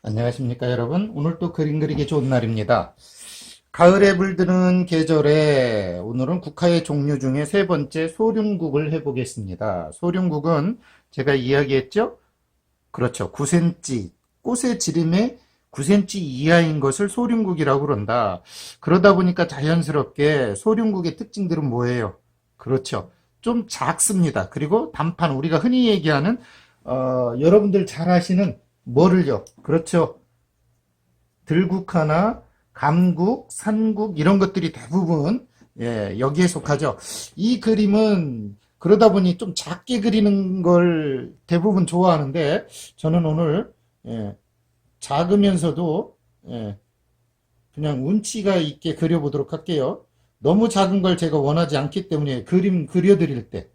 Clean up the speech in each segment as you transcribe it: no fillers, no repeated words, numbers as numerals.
안녕하십니까 여러분. 오늘 또 그림 그리기 좋은 날입니다. 가을에 물드는 계절에 오늘은 국화의 종류 중에 세 번째 소륜국을 해보겠습니다. 소륜국은 제가 이야기했죠? 그렇죠. 9cm, 꽃의 지름의 9cm 이하인 것을 소륜국이라고 그런다. 그러다 보니까 자연스럽게 소륜국의 특징들은 뭐예요? 그렇죠. 좀 작습니다. 그리고 단판, 우리가 흔히 얘기하는 여러분들 잘 아시는 뭐를요? 그렇죠. 들국화나 감국, 산국 이런 것들이 대부분 여기에 속하죠. 이 그림은 그러다 보니 좀 작게 그리는 걸 대부분 좋아하는데 저는 오늘 예, 작으면서도 그냥 운치가 있게 그려보도록 할게요. 너무 작은 걸 제가 원하지 않기 때문에 그림 그려드릴 때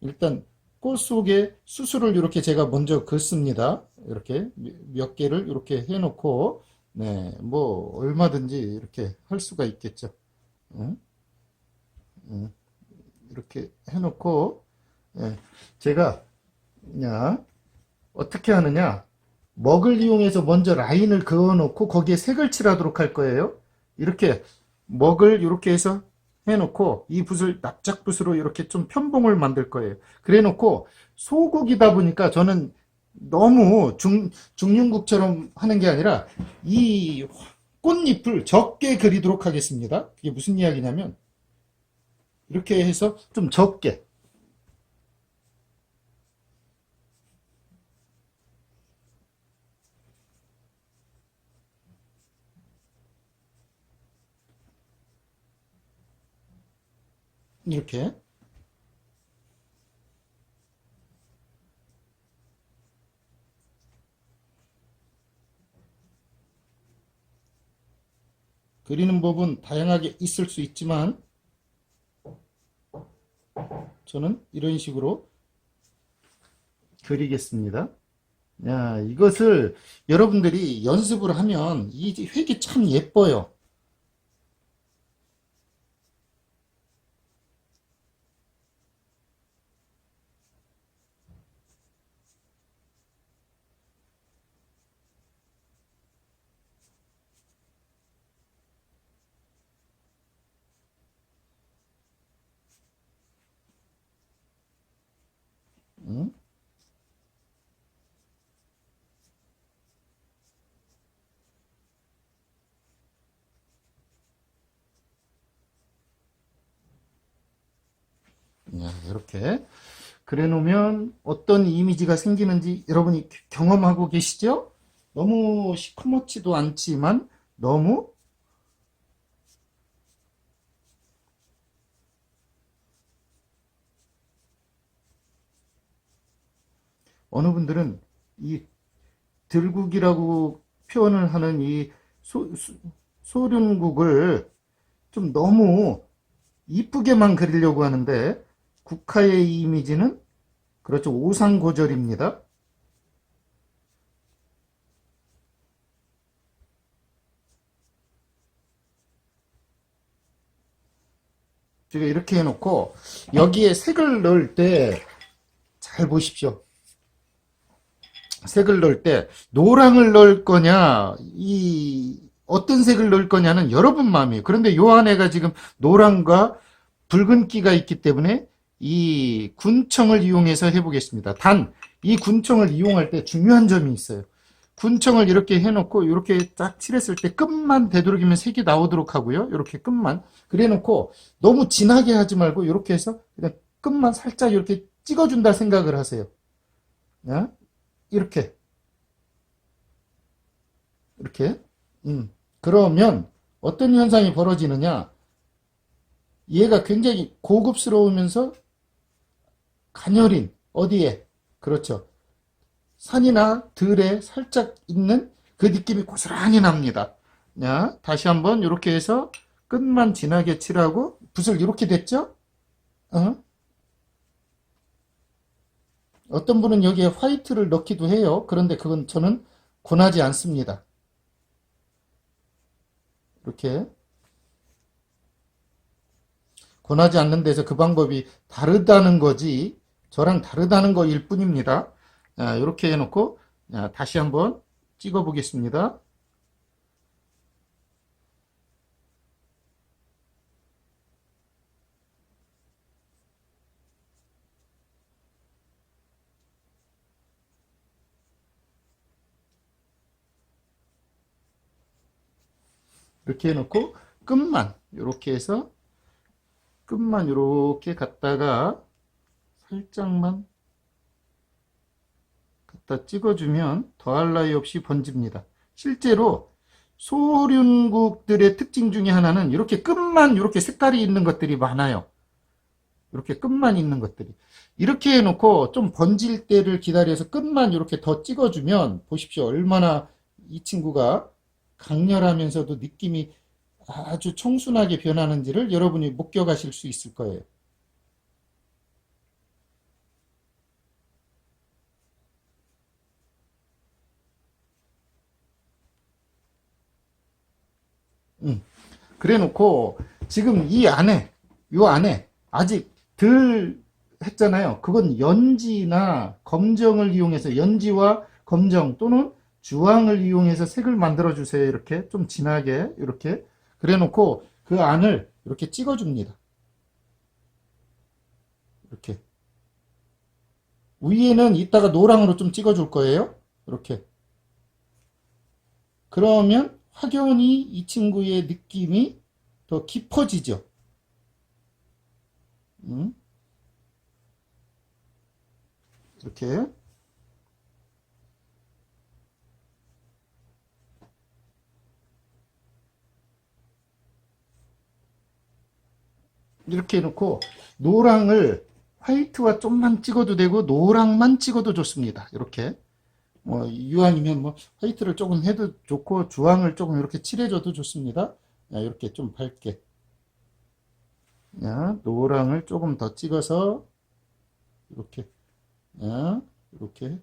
일단 꽃 속에 수술을 이렇게 제가 먼저 긋습니다. 이렇게 몇 개를 이렇게 해놓고 네, 뭐 얼마든지 이렇게 할 수가 있겠죠. 응? 응. 이렇게 해놓고 제가 그냥 어떻게 하느냐 먹을 이용해서 먼저 라인을 그어놓고 거기에 색을 칠하도록 할 거예요. 이렇게 먹을 이렇게 해서 해놓고 이 붓을 납작붓으로 이렇게 좀 편봉을 만들 거예요. 그래 놓고 소국이다 보니까 저는 너무 중륜국처럼 하는 게 아니라 이 꽃잎을 적게 그리도록 하겠습니다. 그게 무슨 이야기냐면 이렇게 해서 좀 적게 이렇게 그리는 법은 다양하게 있을 수 있지만 저는 이런 식으로 그리겠습니다. 야, 이것을 여러분들이 연습을 하면 이 획이 참 예뻐요. 응? 야, 이렇게 그래 놓으면 어떤 이미지가 생기는지 여러분이 경험하고 계시죠? 너무 시커멓지도 않지만 너무 어느 분들은 이 들국이라고 표현을 하는 이 소륜국을 좀 너무 이쁘게만 그리려고 하는데 국화의 이미지는 그렇죠. 오상고절입니다. 제가 이렇게 해놓고 여기에 색을 넣을 때 잘 보십시오. 색을 넣을 때 노랑을 넣을 거냐 이 어떤 색을 넣을 거냐는 여러분 마음이에요. 그런데 요 안에가 지금 노랑과 붉은기가 있기 때문에 이 군청을 이용해서 해보겠습니다. 단 이 군청을 이용할 때 중요한 점이 있어요. 군청을 이렇게 해놓고 이렇게 딱 칠했을 때 끝만 되도록이면 색이 나오도록 하고요. 이렇게 끝만 그래 놓고 너무 진하게 하지 말고 이렇게 해서 그냥 끝만 살짝 이렇게 찍어준다 생각을 하세요. 이렇게 이렇게 그러면 어떤 현상이 벌어지느냐 얘가 굉장히 고급스러우면서 가녀린 어디에 그렇죠 산이나 들에 살짝 있는 그 느낌이 고스란히 납니다. 자, 다시 한번 이렇게 해서 끝만 진하게 칠하고 붓을 이렇게 됐죠? 어? 어떤 분은 여기에 화이트를 넣기도 해요. 그런데 그건 저는 권하지 않습니다. 이렇게 권하지 않는 데서 그 방법이 다르다는 거지 저랑 다르다는 거일 뿐입니다. 이렇게 해놓고 다시 한번 찍어 보겠습니다. 이렇게 해놓고 끝만 이렇게 해서 끝만 이렇게 갖다가 살짝만 갖다 찍어주면 더할 나위 없이 번집니다. 실제로 소륜국들의 특징 중에 하나는 이렇게 끝만 이렇게 색깔이 있는 것들이 많아요. 이렇게 끝만 있는 것들이. 이렇게 해놓고 좀 번질 때를 기다려서 끝만 이렇게 더 찍어주면 보십시오. 얼마나 이 친구가 강렬하면서도 느낌이 아주 청순하게 변하는지를 여러분이 목격하실 수 있을 거예요. 그래 놓고 지금 요 안에 아직 덜 했잖아요. 그건 연지나 검정을 이용해서 연지와 검정 또는 주황을 이용해서 색을 만들어 주세요. 이렇게 좀 진하게 이렇게 그래 놓고 그 안을 이렇게 찍어 줍니다. 이렇게 위에는 이따가 노랑으로 좀 찍어 줄 거예요. 이렇게 그러면 확연히 이 친구의 느낌이 더 깊어지죠. 이렇게 이렇게 해놓고 노랑을 화이트와 좀만 찍어도 되고 노랑만 찍어도 좋습니다. 이렇게 뭐 이왕이면 뭐 화이트를 조금 해도 좋고 주황을 조금 이렇게 칠해줘도 좋습니다. 이렇게 좀 밝게 노랑을 조금 더 찍어서 이렇게 이렇게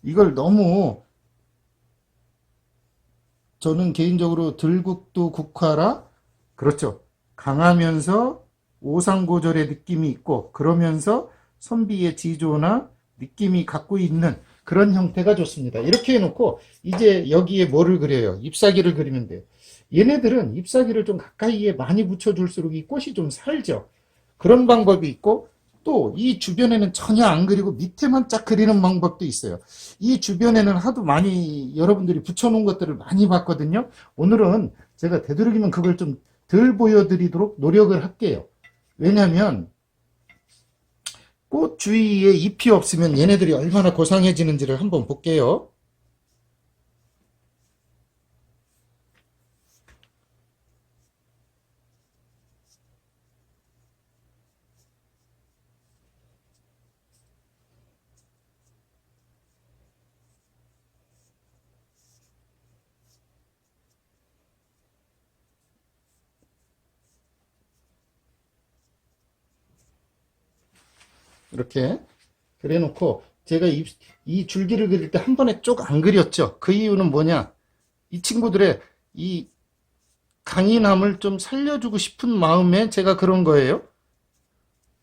이걸 너무 저는 개인적으로 들국도 국화라 그렇죠. 강하면서 오상고절의 느낌이 있고 그러면서 선비의 지조나 느낌이 갖고 있는 그런 형태가 좋습니다. 이렇게 해놓고 이제 여기에 뭐를 그려요? 잎사귀를 그리면 돼요. 얘네들은 잎사귀를 좀 가까이에 많이 붙여줄수록 이 꽃이 좀 살죠. 그런 방법이 있고 또 이 주변에는 전혀 안 그리고 밑에만 쫙 그리는 방법도 있어요. 이 주변에는 하도 많이 여러분들이 붙여놓은 것들을 많이 봤거든요. 오늘은 제가 되도록이면 그걸 좀 덜 보여드리도록 노력을 할게요. 왜냐하면 꽃 주위에 잎이 없으면 얘네들이 얼마나 고상해지는지를 한번 볼게요. 이렇게 그래 놓고 제가 이 줄기를 그릴 때 한 번에 쭉 안 그렸죠. 그 이유는 뭐냐? 이 친구들의 이 강인함을 좀 살려주고 싶은 마음에 제가 그런 거예요.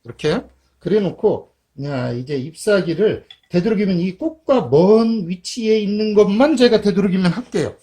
이렇게 그래 놓고 이제 잎사귀를 되도록이면 이 꽃과 먼 위치에 있는 것만 제가 되도록이면 할게요.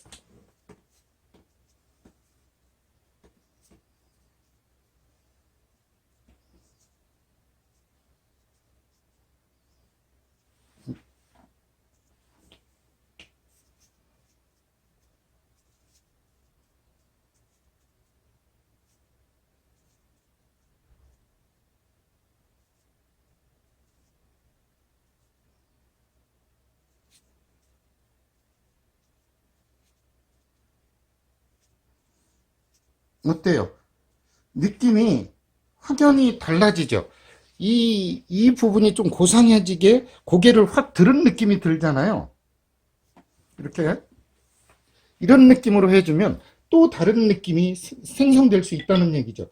어때요? 느낌이 확연히 달라지죠. 이 부분이 좀 고상해지게 고개를 확 들은 느낌이 들잖아요. 이렇게 이런 느낌으로 해주면 또 다른 느낌이 생성될 수 있다는 얘기죠.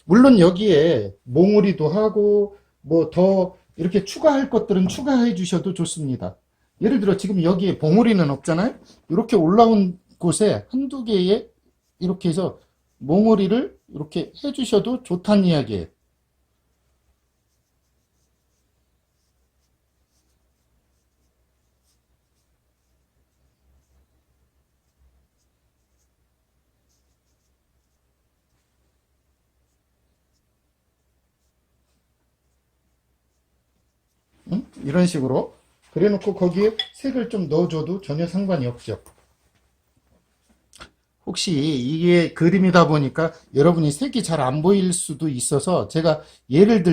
물론 여기에 몽우리도 하고 뭐 더 이렇게 추가할 것들은 추가해 주셔도 좋습니다. 예를 들어 지금 여기에 봉우리는 없잖아요. 이렇게 올라온 곳에 한두 개의 이렇게 해서 몽우리를 이렇게 해 주셔도 좋다는 이야기예요. 이런 식으로. 그래 놓고 거기에 색을 좀 넣어줘도 전혀 상관이 없죠. 혹시 이게 그림이다 보니까 여러분이 색이 잘 안 보일 수도 있어서 제가 예를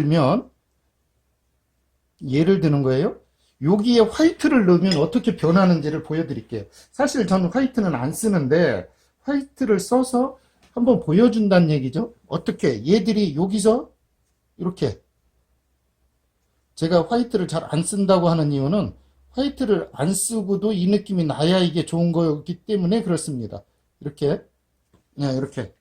드는 거예요. 여기에 화이트를 넣으면 어떻게 변하는지를 보여드릴게요. 사실 저는 화이트는 안 쓰는데 화이트를 써서 한번 보여준다는 얘기죠. 어떻게 얘들이 여기서 이렇게 제가 화이트를 잘 안 쓴다고 하는 이유는 화이트를 안 쓰고도 이 느낌이 나야 이게 좋은 거기 때문에 그렇습니다. 이렇게, 네, 이렇게.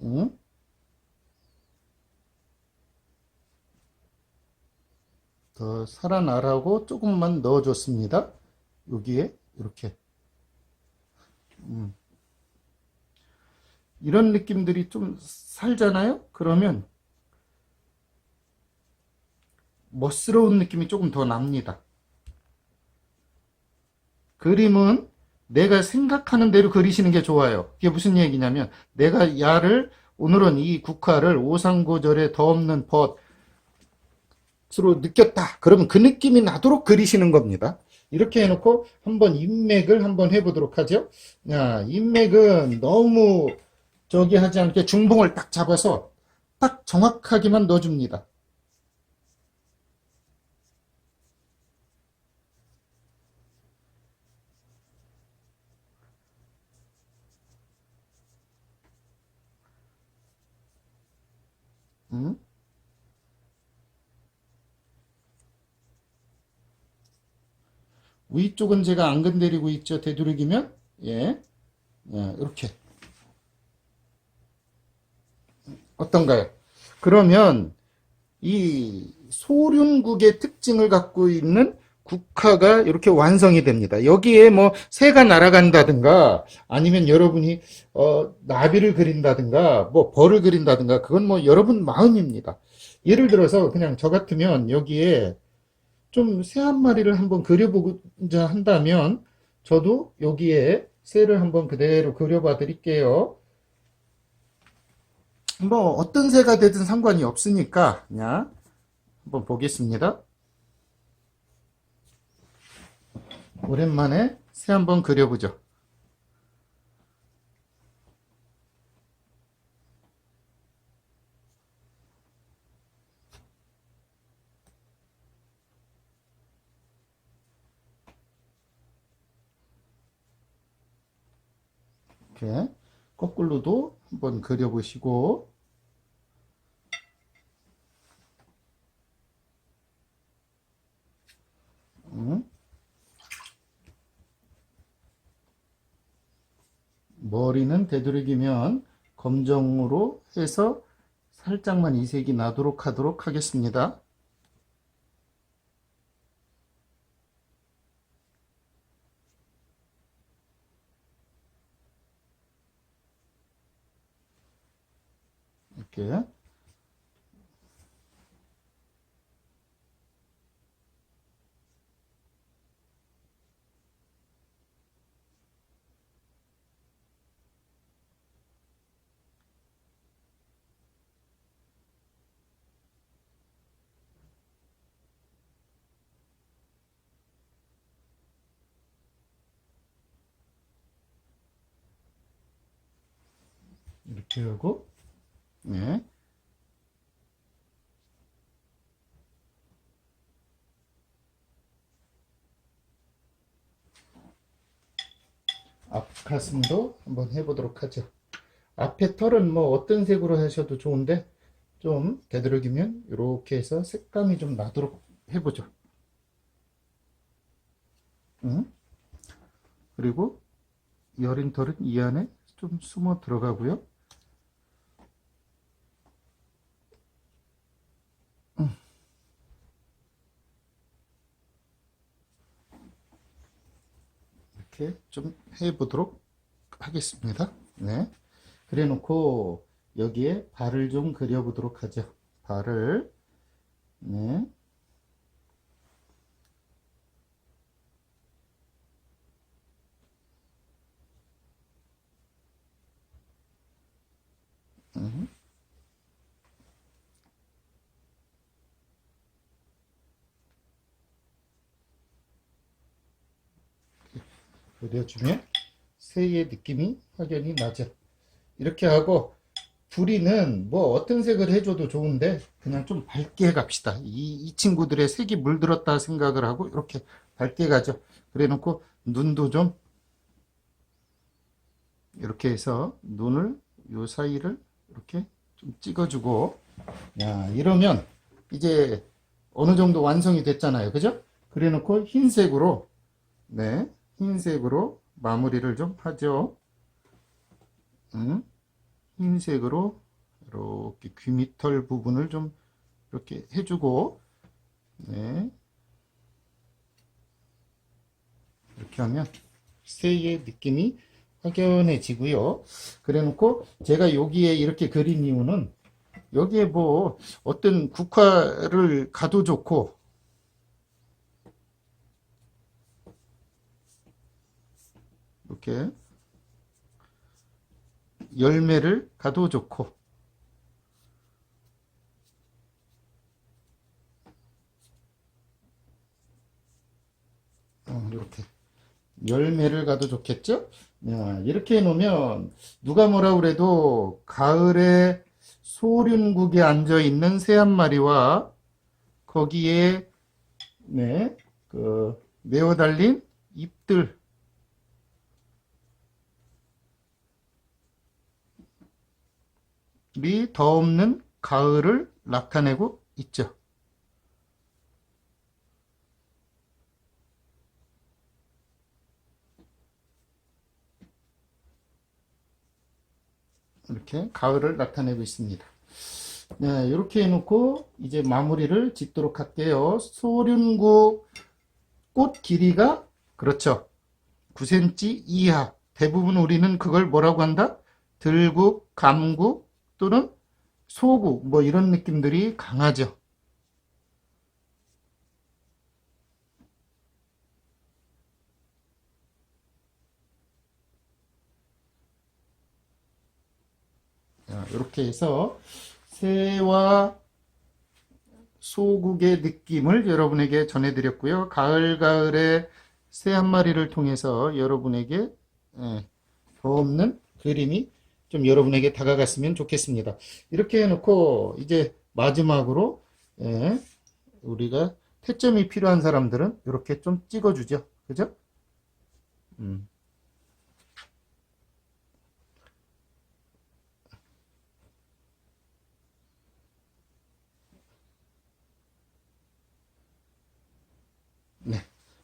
응? 더 살아나라고 조금만 넣어줬습니다. 여기에 이렇게. 이런 느낌들이 좀 살잖아요? 그러면 멋스러운 느낌이 조금 더 납니다. 그림은 내가 생각하는 대로 그리시는 게 좋아요. 그게 무슨 얘기냐면 내가 야를 오늘은 이 국화를 오상고절에 더 없는 벗으로 느꼈다. 그러면 그 느낌이 나도록 그리시는 겁니다. 이렇게 해놓고 한번 인맥을 한번 해보도록 하죠. 야, 인맥은 너무 저기 하지 않게 중봉을 딱 잡아서 딱 정확하게만 넣어줍니다. 음? 위쪽은 제가 안 건드리고 있죠. 되도록이면 예, 예, 이렇게 어떤가요? 그러면 이 소륜국의 특징을 갖고 있는 국화가 이렇게 완성이 됩니다. 여기에 뭐 새가 날아간다든가 아니면 여러분이 나비를 그린다든가 뭐 벌을 그린다든가 그건 뭐 여러분 마음입니다. 예를 들어서 그냥 저 같으면 여기에 좀 새 한 마리를 한번 그려보고자 한다면 저도 여기에 새를 한번 그대로 그려봐 드릴게요. 뭐 어떤 새가 되든 상관이 없으니까 그냥 한번 보겠습니다. 오랜만에 새 한번 그려보죠. 이렇게 거꾸로도 한번 그려보시고 음, 머리는 되도록이면 검정으로 해서 살짝만 이색이 나도록 하도록 하겠습니다. 이렇게 이렇게 하고 네. 앞가슴도 한번 해보도록 하죠. 앞에 털은 뭐 어떤 색으로 하셔도 좋은데 좀 되도록이면 이렇게 해서 색감이 좀 나도록 해보죠. 응? 그리고 여린 털은 이 안에 좀 숨어 들어가고요. 이렇게 좀 해보도록 하겠습니다. 네. 그래 놓고 여기에 발을 좀 그려보도록 하죠. 발을 네. 그려주면 새의 느낌이 확연히 나죠. 이렇게 하고 부리는 뭐 어떤 색을 해줘도 좋은데 그냥 좀 밝게 갑시다. 이 친구들의 색이 물들었다 생각을 하고 이렇게 밝게 가죠. 그래 놓고 눈도 좀 이렇게 해서 눈을 요 사이를 이렇게 좀 찍어주고, 야, 이러면 이제 어느 정도 완성이 됐잖아요. 그죠? 그래 놓고 흰색으로, 네, 흰색으로 마무리를 좀 하죠. 흰색으로 이렇게 귀밑털 부분을 좀 이렇게 해주고, 네, 이렇게 하면 새의 느낌이 확연해지고요. 그래 놓고 제가 여기에 이렇게 그린 이유는 여기에 뭐 어떤 국화를 가도 좋고, 이렇게 열매를 가도 좋고, 이렇게 열매를 가도 좋겠죠? 야, 이렇게 해놓으면 누가 뭐라 그래도 가을에 소륜국에 앉아 있는 새 한 마리와 거기에 네, 그 메어 달린 잎들이 더 없는 가을을 나타내고 있죠. 이렇게 가을을 나타내고 있습니다. 네, 이렇게 해놓고 이제 마무리를 짓도록 할게요. 소륜국 꽃 길이가 그렇죠. 9cm 이하. 대부분 우리는 그걸 뭐라고 한다? 들국, 감국 또는 소국 뭐 이런 느낌들이 강하죠. 이렇게 해서 새와 소국의 느낌을 여러분에게 전해드렸고요. 가을에 새 한 마리를 통해서 여러분에게 더 없는 그림이 좀 여러분에게 다가갔으면 좋겠습니다. 이렇게 해놓고 이제 마지막으로 우리가 태점이 필요한 사람들은 이렇게 좀 찍어주죠. 그죠? 음. 네.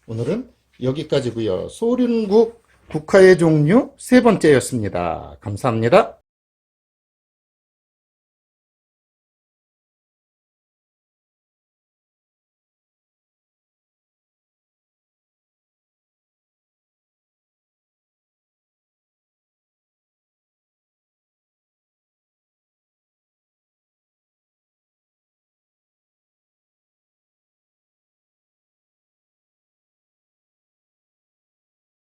오늘은 여기까지고요. 소륜국 국화의 종류 세 번째였습니다. 감사합니다.